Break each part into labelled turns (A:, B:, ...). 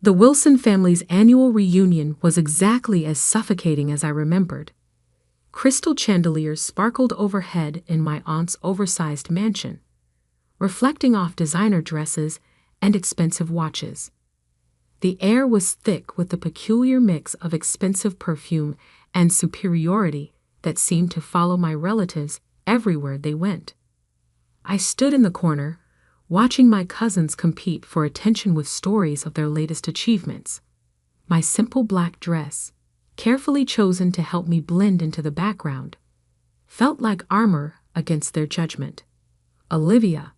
A: The Wilson family's annual reunion was exactly as suffocating as I remembered. Crystal chandeliers sparkled overhead in my aunt's oversized mansion, reflecting off designer dresses and expensive watches. The air was thick with the peculiar mix of expensive perfume and superiority that seemed to follow my relatives everywhere they went. I stood in the corner, watching my cousins compete for attention with stories of their latest achievements. My simple black dress, carefully chosen to help me blend into the background, felt like armor against their judgment. "Olivia,"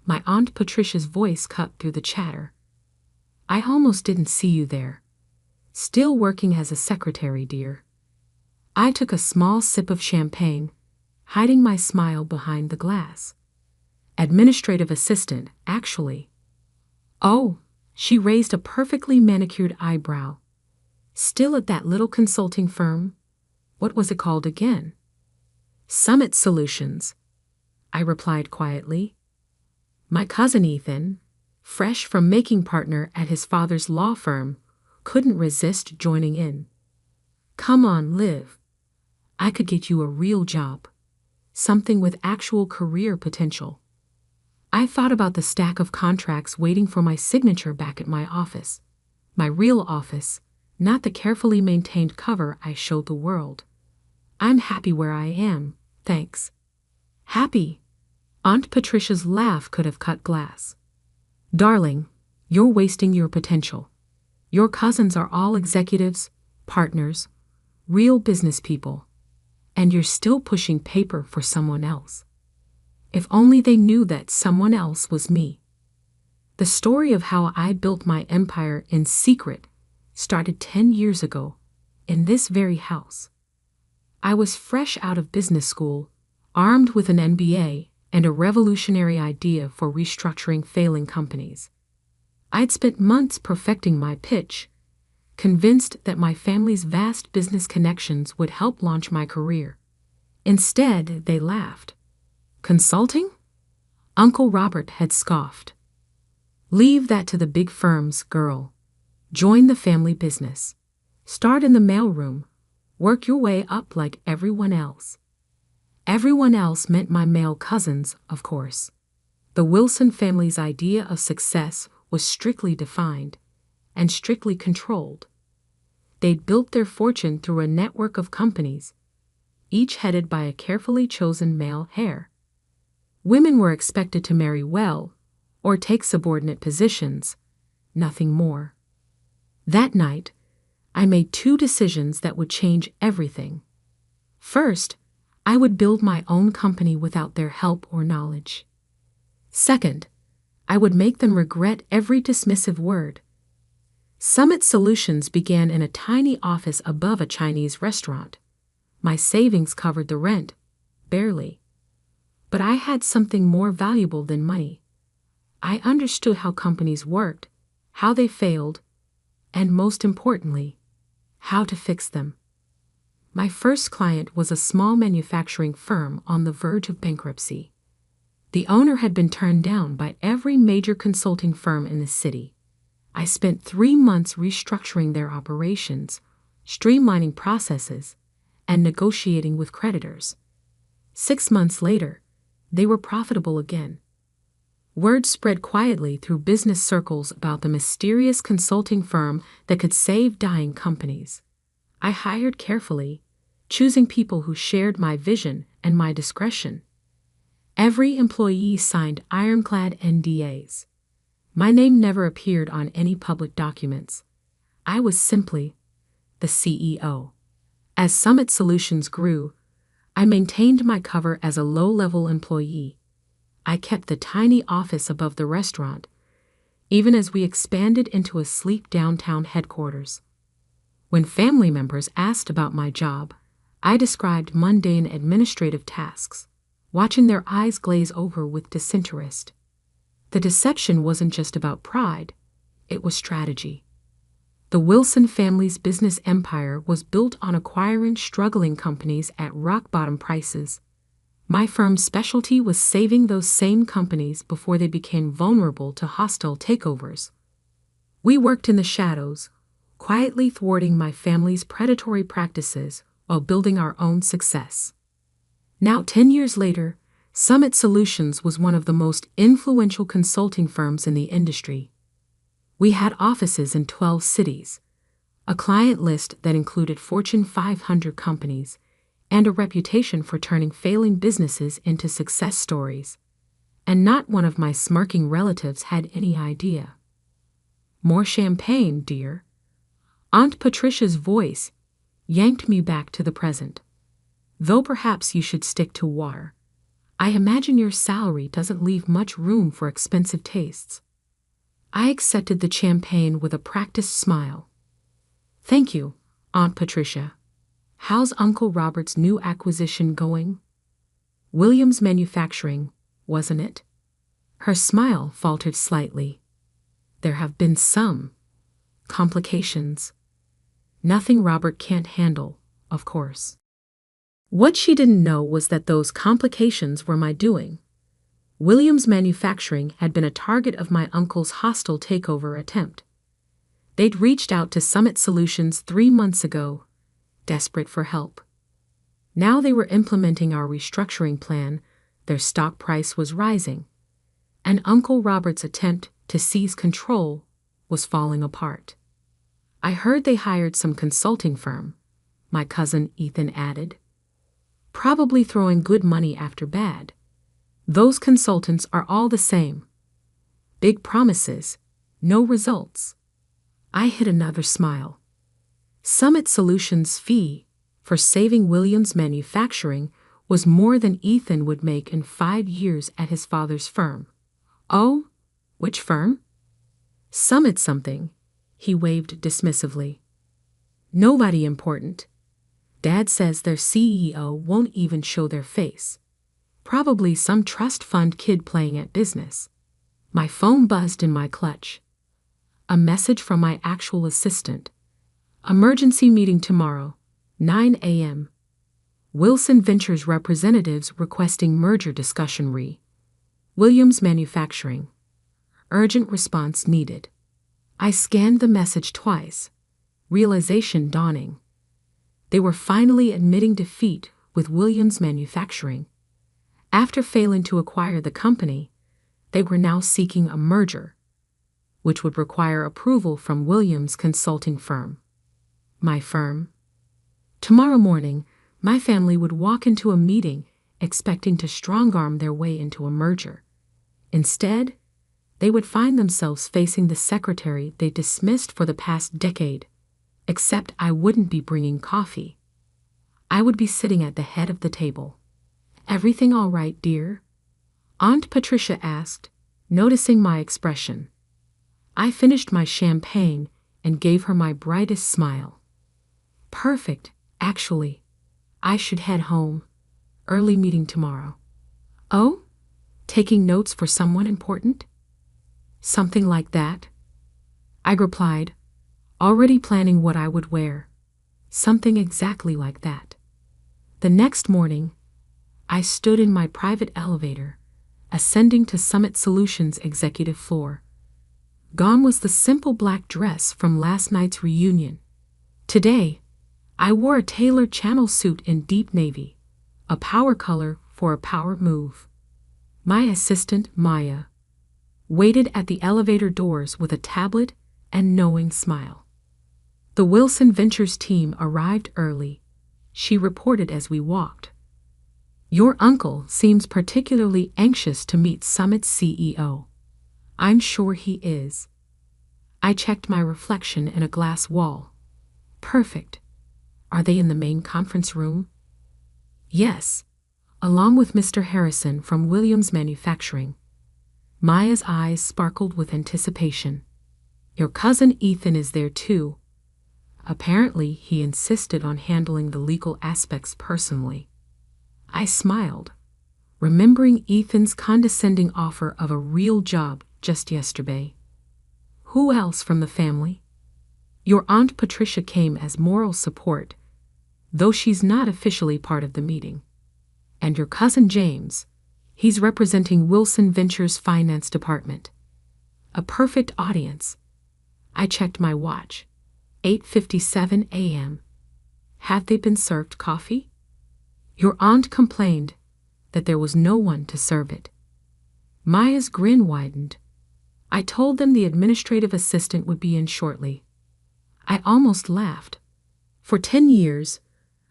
A: my Aunt Patricia's voice cut through the chatter. "I almost didn't see you there. Still working as a secretary, dear." I took a small sip of champagne, hiding my smile behind the glass. "Administrative assistant, actually." "Oh," she raised a perfectly manicured eyebrow. "Still at that little consulting firm? What was it called again?" "Summit Solutions," I replied quietly. My cousin Ethan, fresh from making partner at his father's law firm, couldn't resist joining in. "Come on, Liv. I could get you a real job. Something with actual career potential." I thought about the stack of contracts waiting for my signature back at my office. My real office, not the carefully maintained cover I showed the world. "I'm happy where I am, thanks." "Happy?" Aunt Patricia's laugh could have cut glass. "Darling, you're wasting your potential. Your cousins are all executives, partners, real business people, and you're still pushing paper for someone else. If only they knew that someone else was me." The story of how I built my empire in secret started 10 years ago, in this very house. I was fresh out of business school, armed with an MBA and a revolutionary idea for restructuring failing companies. I'd spent months perfecting my pitch, convinced that my family's vast business connections would help launch my career. Instead, they laughed. "Consulting?" Uncle Robert had scoffed. "Leave that to the big firms, girl. Join the family business. Start in the mailroom. Work your way up like everyone else." Everyone else meant my male cousins, of course. The Wilson family's idea of success was strictly defined and strictly controlled. They'd built their fortune through a network of companies, each headed by a carefully chosen male heir. Women were expected to marry well or take subordinate positions, nothing more. That night, I made 2 decisions that would change everything. First, I would build my own company without their help or knowledge. Second, I would make them regret every dismissive word. Summit Solutions began in a tiny office above a Chinese restaurant. My savings covered the rent, barely. But I had something more valuable than money. I understood how companies worked, how they failed, and most importantly, how to fix them. My first client was a small manufacturing firm on the verge of bankruptcy. The owner had been turned down by every major consulting firm in the city. I spent 3 months restructuring their operations, streamlining processes, and negotiating with creditors. 6 months later, they were profitable again. Word spread quietly through business circles about the mysterious consulting firm that could save dying companies. I hired carefully, choosing people who shared my vision and my discretion. Every employee signed ironclad NDAs. My name never appeared on any public documents. I was simply the CEO. As Summit Solutions grew, I maintained my cover as a low-level employee. I kept the tiny office above the restaurant, even as we expanded into a sleek downtown headquarters. When family members asked about my job, I described mundane administrative tasks, watching their eyes glaze over with disinterest. The deception wasn't just about pride, it was strategy. The Wilson family's business empire was built on acquiring struggling companies at rock-bottom prices. My firm's specialty was saving those same companies before they became vulnerable to hostile takeovers. We worked in the shadows, quietly thwarting my family's predatory practices while building our own success. Now, 10 years later, Summit Solutions was one of the most influential consulting firms in the industry. We had offices in 12 cities, a client list that included Fortune 500 companies, and a reputation for turning failing businesses into success stories. And not one of my smirking relatives had any idea. "More champagne, dear." Aunt Patricia's voice yanked me back to the present. "Though perhaps you should stick to water. I imagine your salary doesn't leave much room for expensive tastes." I accepted the champagne with a practiced smile. "Thank you, Aunt Patricia. How's Uncle Robert's new acquisition going?" "Williams Manufacturing, wasn't it?" Her smile faltered slightly. "There have been some complications. Nothing Robert can't handle, of course." What she didn't know was that those complications were my doing. Williams Manufacturing had been a target of my uncle's hostile takeover attempt. They'd reached out to Summit Solutions 3 months ago, desperate for help. Now they were implementing our restructuring plan, their stock price was rising, and Uncle Robert's attempt to seize control was falling apart. "I heard they hired some consulting firm," my cousin Ethan added. "Probably throwing good money after bad. Those consultants are all the same. Big promises, no results." I hid another smile. Summit Solutions' fee for saving Williams Manufacturing was more than Ethan would make in 5 years at his father's firm. "Oh, which firm?" "Summit something," he waved dismissively. "Nobody important. Dad says their CEO won't even show their face. Probably some trust fund kid playing at business." My phone buzzed in my clutch. A message from my actual assistant. "Emergency meeting tomorrow, 9 a.m. Wilson Ventures representatives requesting merger discussion Williams Manufacturing. Urgent response needed." I scanned the message twice, realization dawning. They were finally admitting defeat with Williams Manufacturing. After failing to acquire the company, they were now seeking a merger, which would require approval from Williams' consulting firm. My firm. Tomorrow morning, my family would walk into a meeting expecting to strong-arm their way into a merger. Instead, they would find themselves facing the secretary they dismissed for the past decade, except I wouldn't be bringing coffee. I would be sitting at the head of the table. "Everything all right, dear?" Aunt Patricia asked, noticing my expression. I finished my champagne and gave her my brightest smile. "Perfect, actually. I should head home. Early meeting tomorrow." "Oh? Taking notes for someone important?" "Something like that," I replied, already planning what I would wear. Something exactly like that. The next morning, I stood in my private elevator, ascending to Summit Solutions' executive floor. Gone was the simple black dress from last night's reunion. Today, I wore a tailored channel suit in deep navy, a power color for a power move. My assistant, Maya, waited at the elevator doors with a tablet and knowing smile. "The Wilson Ventures team arrived early," she reported as we walked. "Your uncle seems particularly anxious to meet Summit's CEO." "I'm sure he is." I checked my reflection in a glass wall. Perfect. Are they in the main conference room? Yes, along with Mr. Harrison from Williams Manufacturing. Maya's eyes sparkled with anticipation. "Your cousin Ethan is there too." Apparently, he insisted on handling the legal aspects personally. I smiled, remembering Ethan's condescending offer of a real job just yesterday. "Who else from the family?" "Your Aunt Patricia came as moral support, though she's not officially part of the meeting. And your cousin James, he's representing Wilson Ventures' finance department." A perfect audience. I checked my watch. 8:57 a.m. Had they been served coffee? Your aunt complained that there was no one to serve it. Maya's grin widened. I told them the administrative assistant would be in shortly. I almost laughed. For 10 years,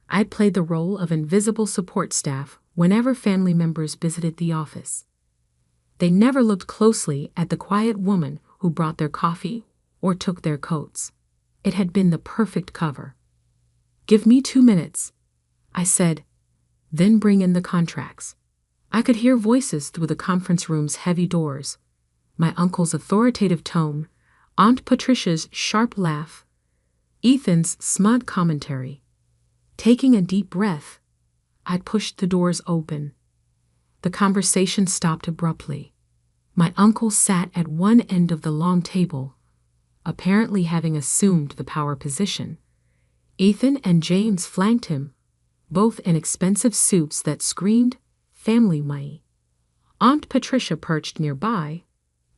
A: I'd played the role of invisible support staff whenever family members visited the office. They never looked closely at the quiet woman who brought their coffee or took their coats. It had been the perfect cover. "Give me 2 minutes," I said, "then bring in the contracts." I could hear voices through the conference room's heavy doors. My uncle's authoritative tone, Aunt Patricia's sharp laugh, Ethan's smug commentary. Taking a deep breath, I pushed the doors open. The conversation stopped abruptly. My uncle sat at one end of the long table, apparently having assumed the power position. Ethan and James flanked him, both in expensive suits that screamed family money. Aunt Patricia perched nearby,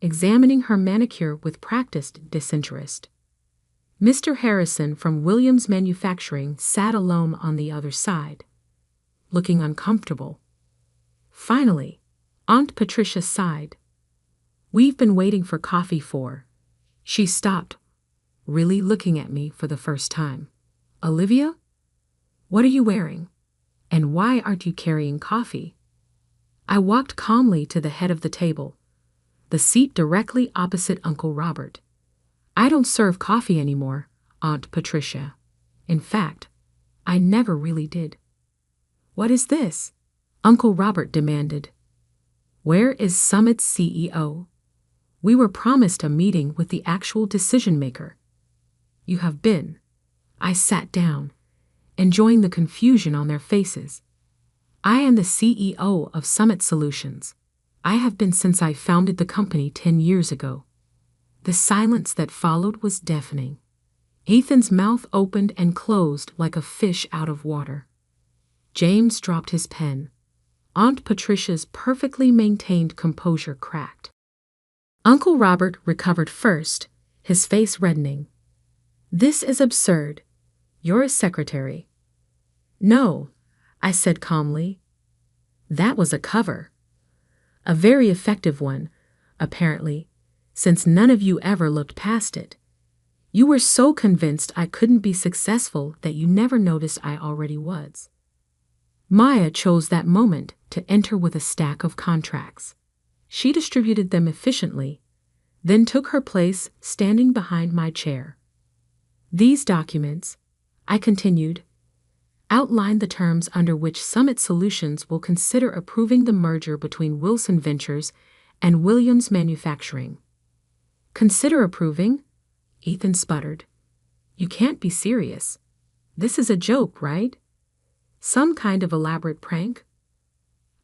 A: examining her manicure with practiced disinterest. Mr. Harrison from Williams Manufacturing sat alone on the other side, looking uncomfortable. Finally, Aunt Patricia sighed. "We've been waiting for coffee for..." She stopped, really looking at me for the first time. "Olivia? What are you wearing? And why aren't you carrying coffee?" I walked calmly to the head of the table, the seat directly opposite Uncle Robert. "I don't serve coffee anymore, Aunt Patricia. In fact, I never really did." "What is this?" Uncle Robert demanded. "Where is Summit's CEO? We were promised a meeting with the actual decision-maker." "You have been." I sat down, enjoying the confusion on their faces. "I am the CEO of Summit Solutions. I have been since I founded the company 10 years ago." The silence that followed was deafening. Ethan's mouth opened and closed like a fish out of water. James dropped his pen. Aunt Patricia's perfectly maintained composure cracked. Uncle Robert recovered first, his face reddening. "This is absurd. You're a secretary." "No," I said calmly. "That was a cover. A very effective one, apparently, since none of you ever looked past it. You were so convinced I couldn't be successful that you never noticed I already was." Maya chose that moment to enter with a stack of contracts. She distributed them efficiently, then took her place standing behind my chair. "These documents," I continued, "outline the terms under which Summit Solutions will consider approving the merger between Wilson Ventures and Williams Manufacturing." "Consider approving?" Ethan sputtered. "You can't be serious. This is a joke, right? Some kind of elaborate prank?"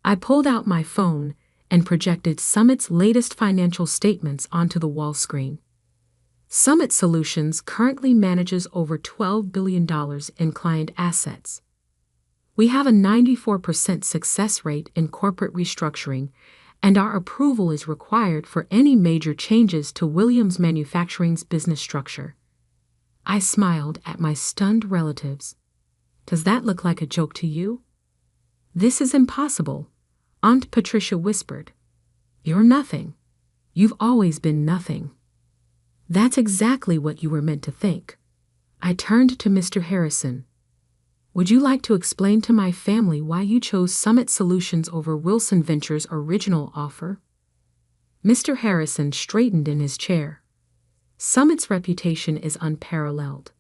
A: I pulled out my phone and projected Summit's latest financial statements onto the wall screen. Summit Solutions currently manages over $12 billion in client assets. We have a 94% success rate in corporate restructuring, and our approval is required for any major changes to Williams Manufacturing's business structure. I smiled at my stunned relatives. "Does that look like a joke to you?" "This is impossible," Aunt Patricia whispered. "You're nothing. You've always been nothing." "That's exactly what you were meant to think." I turned to Mr. Harrison. "Would you like to explain to my family why you chose Summit Solutions over Wilson Ventures' original offer?" Mr. Harrison straightened in his chair. "Summit's reputation is unparalleled.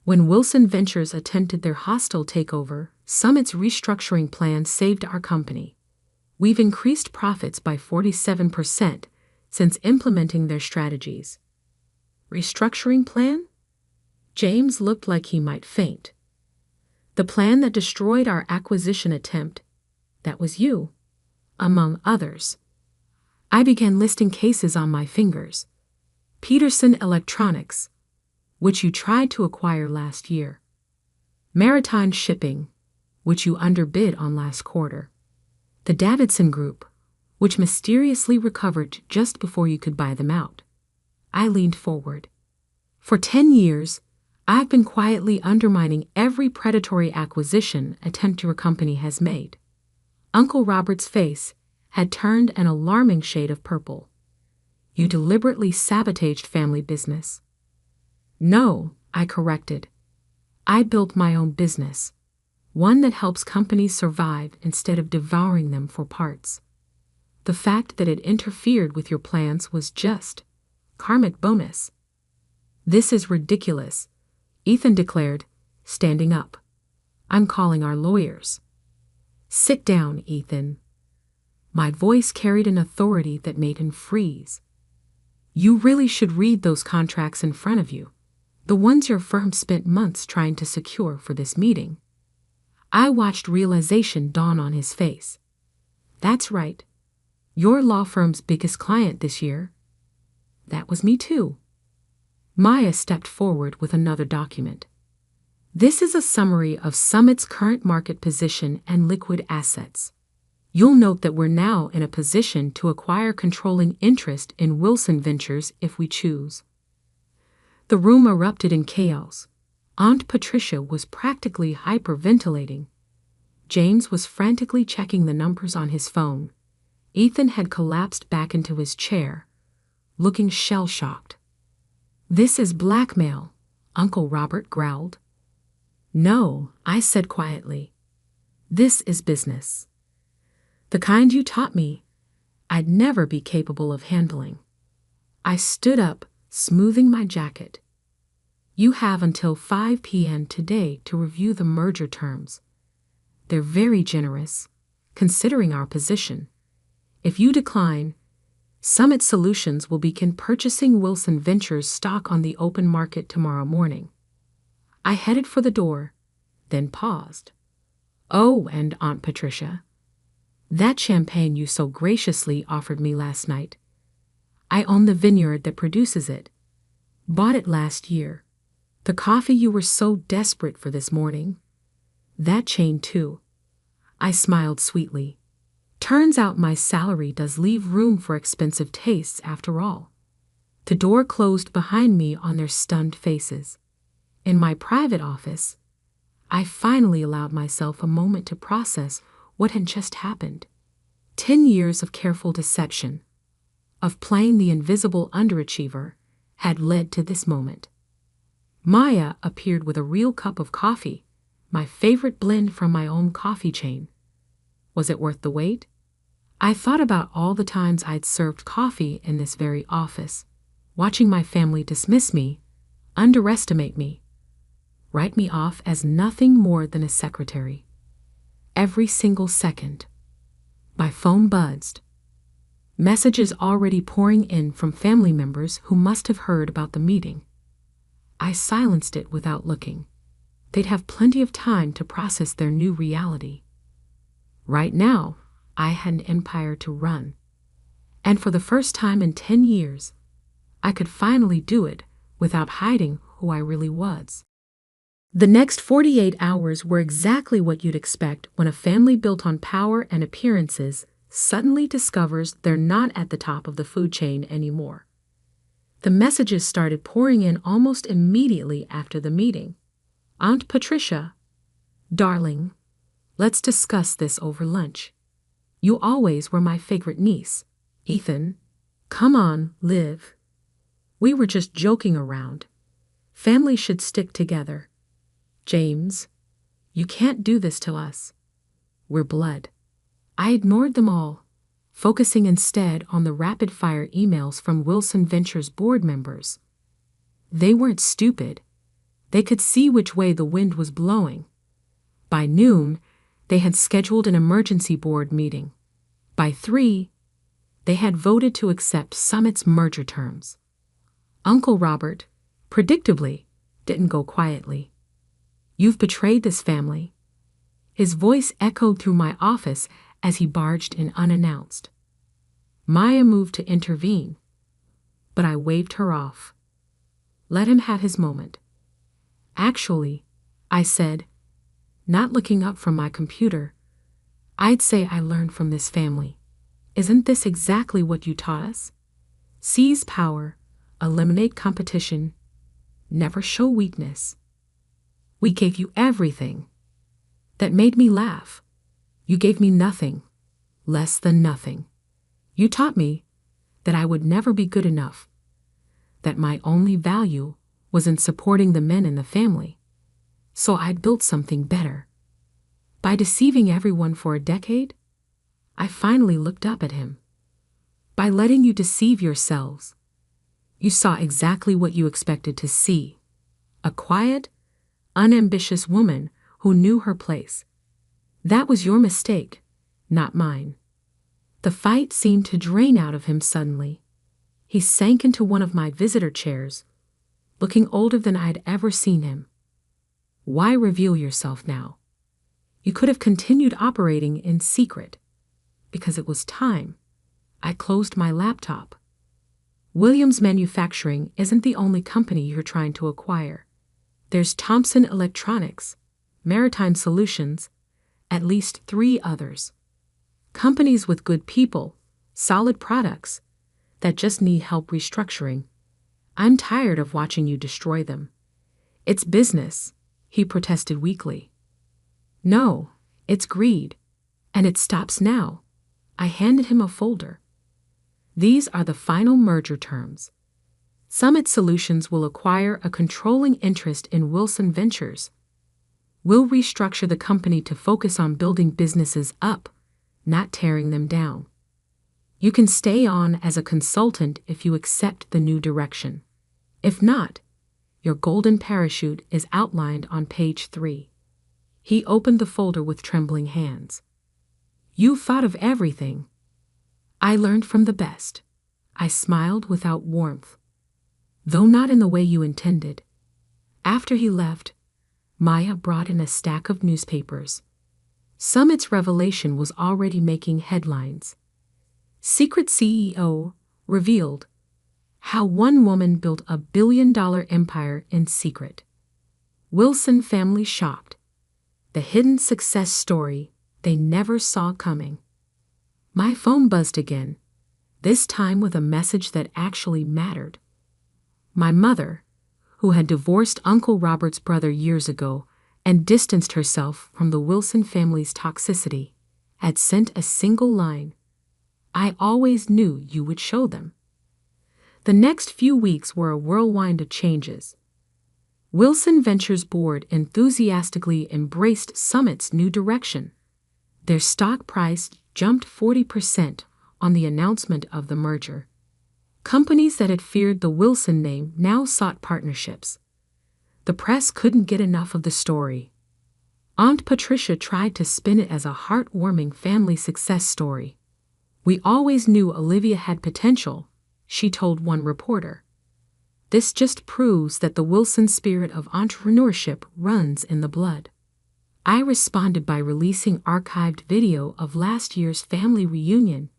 A: When Wilson Ventures attempted their hostile takeover, Summit's restructuring plan saved our company. We've increased profits by 47% since implementing their strategies." "Restructuring plan?" James looked like he might faint. "The plan that destroyed our acquisition attempt. That was you, among others." I began listing cases on my fingers. Peterson Electronics, which you tried to acquire last year. Maritime Shipping, which you underbid on last quarter. The Davidson Group, which mysteriously recovered just before you could buy them out. I leaned forward. For 10 years, I've been quietly undermining every predatory acquisition attempt your company has made. Uncle Robert's face had turned an alarming shade of purple. You deliberately sabotaged family business. No, I corrected. I built my own business, one that helps companies survive instead of devouring them for parts. The fact that it interfered with your plans was just karmic bonus. This is ridiculous, Ethan declared, standing up. I'm calling our lawyers. Sit down, Ethan. My voice carried an authority that made him freeze. You really should read those contracts in front of you, the ones your firm spent months trying to secure for this meeting. I watched realization dawn on his face. That's right. Your law firm's biggest client this year. That was me too. Maya stepped forward with another document. This is a summary of Summit's current market position and liquid assets. You'll note that we're now in a position to acquire controlling interest in Wilson Ventures if we choose. The room erupted in chaos. Aunt Patricia was practically hyperventilating. James was frantically checking the numbers on his phone. Ethan had collapsed back into his chair, looking shell-shocked. This is blackmail, Uncle Robert growled. No, I said quietly. This is business. The kind you taught me, I'd never be capable of handling. I stood up, smoothing my jacket. You have until 5 p.m. today to review the merger terms. They're very generous, considering our position. If you decline, Summit Solutions will begin purchasing Wilson Ventures stock on the open market tomorrow morning. I headed for the door, then paused. Oh, and Aunt Patricia, that champagne you so graciously offered me last night. I own the vineyard that produces it. Bought it last year. The coffee you were so desperate for this morning. That chain too. I smiled sweetly. Turns out my salary does leave room for expensive tastes after all. The door closed behind me on their stunned faces. In my private office, I finally allowed myself a moment to process what had just happened. 10 years of careful deception, of playing the invisible underachiever, had led to this moment. Maya appeared with a real cup of coffee, my favorite blend from my own coffee chain. Was it worth the wait? I thought about all the times I'd served coffee in this very office, watching my family dismiss me, underestimate me, write me off as nothing more than a secretary. Every single second. My phone buzzed. Messages already pouring in from family members who must have heard about the meeting. I silenced it without looking. They'd have plenty of time to process their new reality. Right now, I had an empire to run. And for the first time in 10 years, I could finally do it without hiding who I really was. The next 48 hours were exactly what you'd expect when a family built on power and appearances suddenly discovers they're not at the top of the food chain anymore. The messages started pouring in almost immediately after the meeting. Aunt Patricia, darling, let's discuss this over lunch. You always were my favorite niece. Ethan, come on, Liv. We were just joking around. Family should stick together. James, you can't do this to us. We're blood. I ignored them all, focusing instead on the rapid-fire emails from Wilson Ventures board members. They weren't stupid. They could see which way the wind was blowing. By noon, they had scheduled an emergency board meeting. By 3, they had voted to accept Summit's merger terms. Uncle Robert, predictably, didn't go quietly. You've betrayed this family. His voice echoed through my office as he barged in unannounced. Maya moved to intervene, but I waved her off. Let him have his moment. Actually, I said, not looking up from my computer, I'd say I learned from this family. Isn't this exactly what you taught us? Seize power, eliminate competition, never show weakness. We gave you everything. That made me laugh. You gave me nothing, less than nothing. You taught me that I would never be good enough, that my only value was in supporting the men in the family. So I'd built something better. By deceiving everyone for a decade, I finally looked up at him. By letting you deceive yourselves, you saw exactly what you expected to see. A quiet, unambitious woman who knew her place. That was your mistake, not mine. The fight seemed to drain out of him suddenly. He sank into one of my visitor chairs, looking older than I'd ever seen him. Why reveal yourself now? You could have continued operating in secret. Because it was time. I closed my laptop. Williams Manufacturing isn't the only company you're trying to acquire. There's Thompson Electronics, Maritime Solutions, at least 3 others. Companies with good people, solid products, that just need help restructuring. I'm tired of watching you destroy them. It's business, he protested weakly. No, it's greed, and it stops now. I handed him a folder. These are the final merger terms. Summit Solutions will acquire a controlling interest in Wilson Ventures. We'll restructure the company to focus on building businesses up, not tearing them down. You can stay on as a consultant if you accept the new direction. If not, your golden parachute is outlined on page 3. He opened the folder with trembling hands. You thought of everything. I learned from the best. I smiled without warmth, though not in the way you intended. After he left, Maya brought in a stack of newspapers. Summit's revelation was already making headlines. Secret CEO revealed how one woman built a billion-dollar empire in secret. Wilson family shocked. The hidden success story they never saw coming. My phone buzzed again, this time with a message that actually mattered. My mother, who had divorced Uncle Robert's brother years ago and distanced herself from the Wilson family's toxicity, had sent a single line. I always knew you would show them. The next few weeks were a whirlwind of changes. Wilson Ventures board enthusiastically embraced Summit's new direction. Their stock price jumped 40% on the announcement of the merger. Companies that had feared the Wilson name now sought partnerships. The press couldn't get enough of the story. Aunt Patricia tried to spin it as a heartwarming family success story. We always knew Olivia had potential, she told one reporter. This just proves that the Wilson spirit of entrepreneurship runs in the blood. I responded by releasing archived video of last year's family reunion,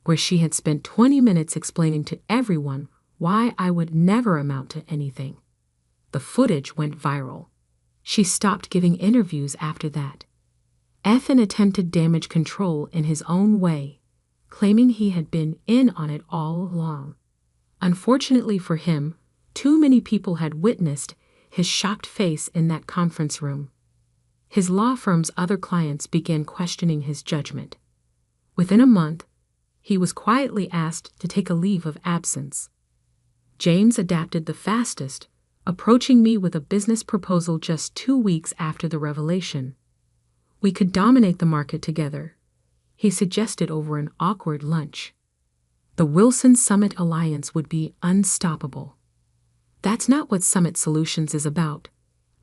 A: where she had spent 20 minutes explaining to everyone why I would never amount to anything. The footage went viral. She stopped giving interviews after that. Ethan attempted damage control in his own way, claiming he had been in on it all along. Unfortunately for him, too many people had witnessed his shocked face in that conference room. His law firm's other clients began questioning his judgment. Within a month, he was quietly asked to take a leave of absence. James adapted the fastest, approaching me with a business proposal just 2 weeks after the revelation. We could dominate the market together, he suggested over an awkward lunch. The Wilson Summit Alliance would be unstoppable. That's not what Summit Solutions is about,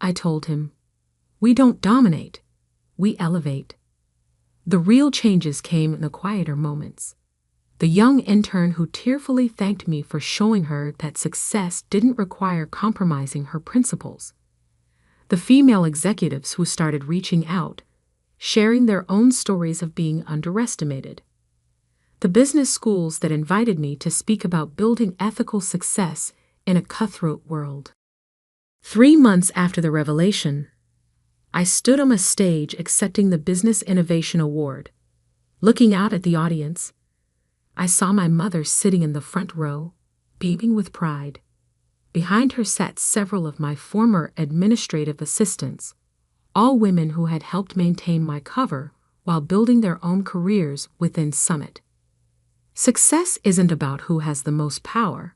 A: I told him. We don't dominate, we elevate. The real changes came in the quieter moments. The young intern who tearfully thanked me for showing her that success didn't require compromising her principles. The female executives who started reaching out, sharing their own stories of being underestimated. The business schools that invited me to speak about building ethical success in a cutthroat world. 3 months after the revelation, I stood on a stage accepting the Business Innovation Award. Looking out at the audience, I saw my mother sitting in the front row, beaming with pride. Behind her sat several of my former administrative assistants, all women who had helped maintain my cover while building their own careers within Summit. Success isn't about who has the most power,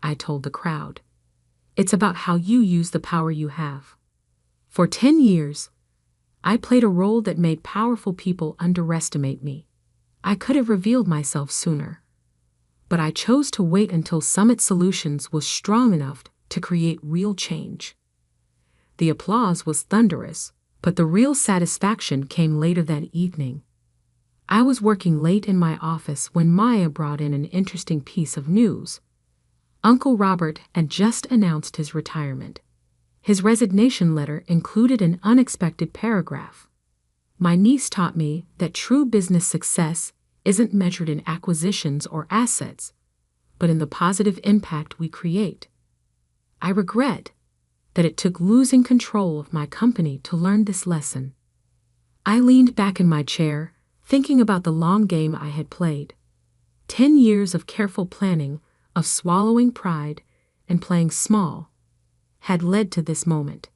A: I told the crowd. It's about how you use the power you have. For 10 years, I played a role that made powerful people underestimate me. I could have revealed myself sooner. But I chose to wait until Summit Solutions was strong enough to create real change. The applause was thunderous, but the real satisfaction came later that evening. I was working late in my office when Maya brought in an interesting piece of news. Uncle Robert had just announced his retirement. His resignation letter included an unexpected paragraph. My niece taught me that true business success isn't measured in acquisitions or assets, but in the positive impact we create. I regret that it took losing control of my company to learn this lesson. I leaned back in my chair, thinking about the long game I had played. 10 years of careful planning, of swallowing pride and playing small, had led to this moment.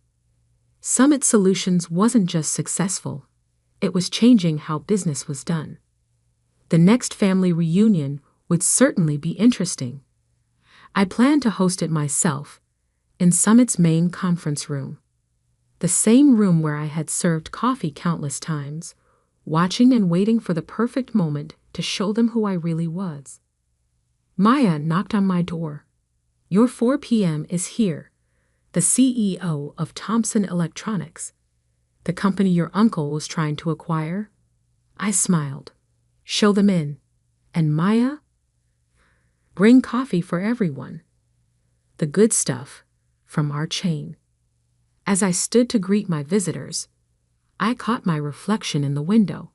A: Summit Solutions wasn't just successful, it was changing how business was done. The next family reunion would certainly be interesting. I planned to host it myself, in Summit's main conference room. The same room where I had served coffee countless times, watching and waiting for the perfect moment to show them who I really was. Maya knocked on my door. "Your 4 p.m. is here. The CEO of Thomson Electronics, the company your uncle was trying to acquire." I smiled. "Show them in. And Maya? Bring coffee for everyone. The good stuff from our chain." As I stood to greet my visitors, I caught my reflection in the window.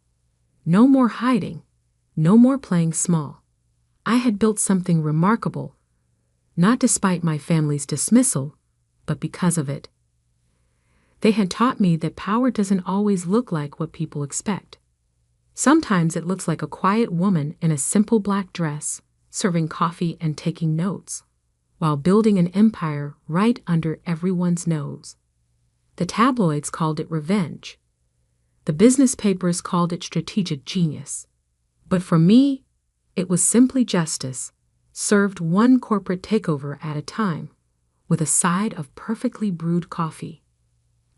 A: No more hiding, no more playing small. I had built something remarkable, not despite my family's dismissal, but because of it. They had taught me that power doesn't always look like what people expect. Sometimes it looks like a quiet woman in a simple black dress, serving coffee and taking notes, while building an empire right under everyone's nose. The tabloids called it revenge. The business papers called it strategic genius. But for me, it was simply justice, served one corporate takeover at a time, with a side of perfectly brewed coffee.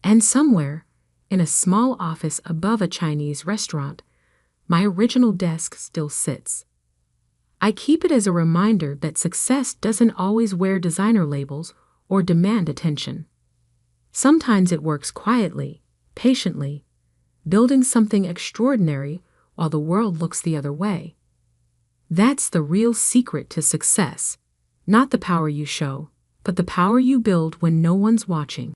A: And somewhere, in a small office above a Chinese restaurant, my original desk still sits. I keep it as a reminder that success doesn't always wear designer labels or demand attention. Sometimes it works quietly, patiently, building something extraordinary while the world looks the other way. That's the real secret to success, not the power you show, but the power you build when no one's watching.